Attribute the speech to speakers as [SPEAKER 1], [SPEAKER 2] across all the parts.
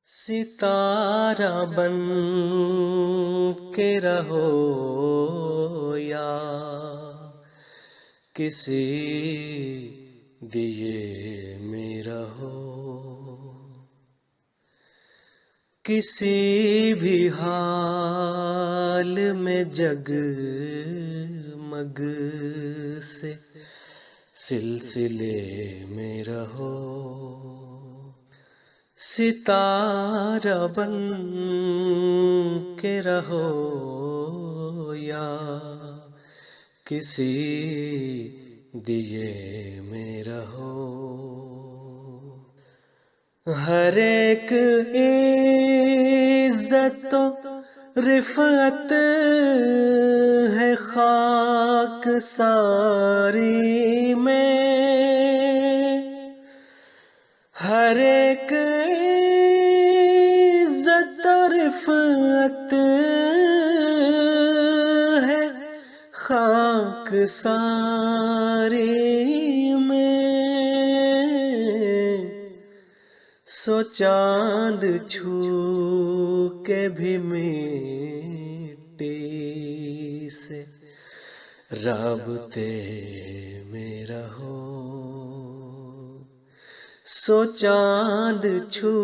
[SPEAKER 1] ستارہ بن کے رہو یا کسی دیے میں رہو، کسی بھی حال میں جگمگ سے سلسلے میں رہو، ستارہ بن کے رہو یا کسی دیے میں رہو۔ ہر ایک عزت و رفعت ہے خاک ساری میں، ہر ایک عزت و رفعت ہے خاک ساری میں، سو چاند چھو کے بھی مٹی سے رابطے میں رہو، سو چاند چھو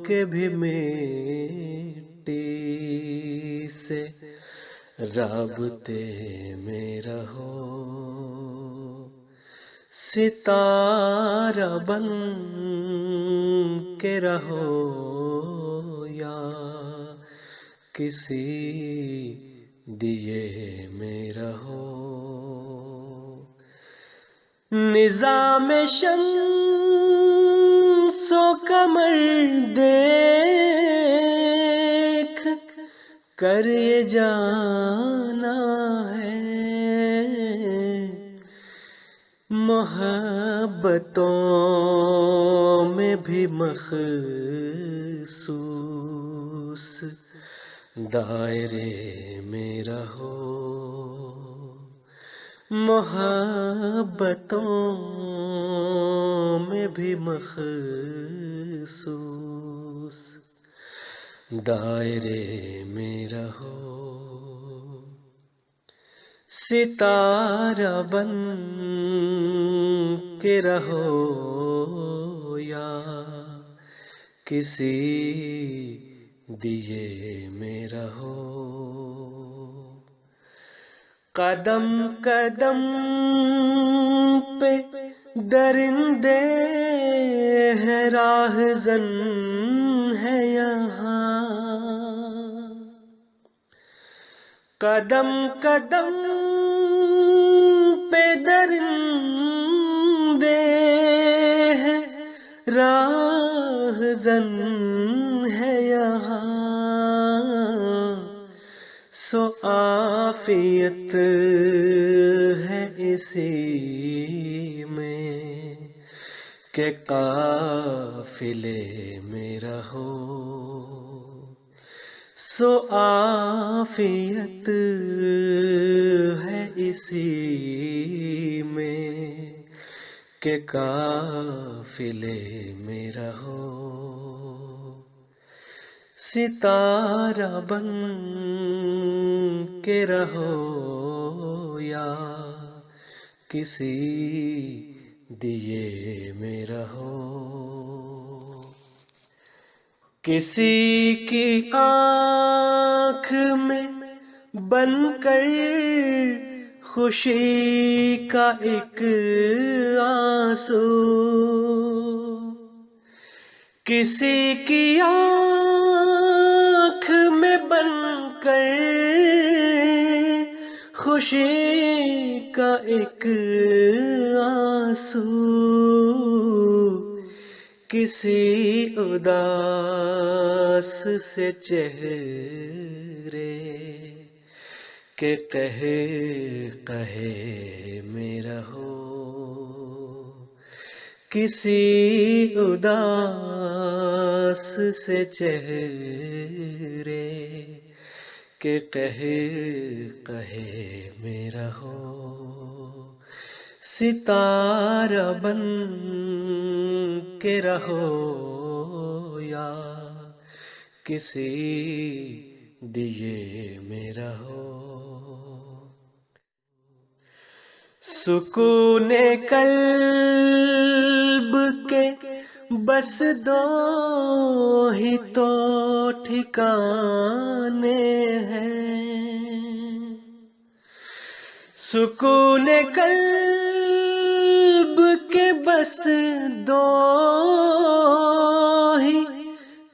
[SPEAKER 1] کے بھی مٹی سے رابطے میں رہو، ستارہ بن کے رہو یا کسی دیے میں رہو۔ نظام شمس و قمر دیکھ کر یہ جانا ہے، محبتوں میں بھی مخصوص دائرے میں رہو، محبتوں میں بھی مخصوص دائرے میں رہو، ستارہ بن کے رہو یا کسی دیے میں رہو۔ قدم قدم پہ درندے ہیں، راہزن ہے یہاں، قدم قدم پہ درندے ہیں، راہزن ہے یہاں، سو عافیت ہے اسی میں کہ قافلے میں رہو، سو عافیت ہے اسی میں کہ قافلے میں رہو، ستارہ بن کے رہو یا کسی دیے میں رہو۔ کسی کی آنکھ میں بن کر خوشی کا ایک آنسو، کسی کی آنکھ میں بن کر خوشی کا ایک آنسو، کسی اداس سے چہرے کہ قہقہے میں رہو، کسی اداس سے چہرے کہ قہقہے میں رہو، ستارہ بن کے رہو یا کسی دیے میں رہو، سکون قلب کے بس دو ہی تو ٹھکانے ہیں، سکون قلب کے بس دو ہی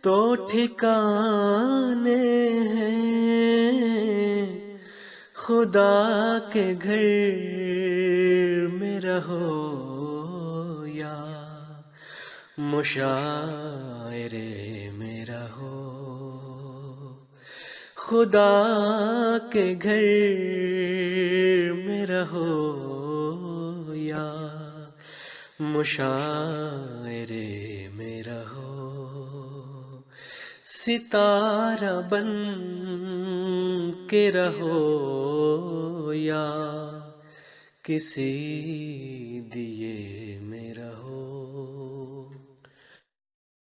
[SPEAKER 1] تو ٹھکانے ہیں، خدا کے گھر میں رہو یا مشاعرے میں رہو، خدا کے گھر میں رہو یا مشاعرے میں رہو، ستارہ بن کے رہو یا کسی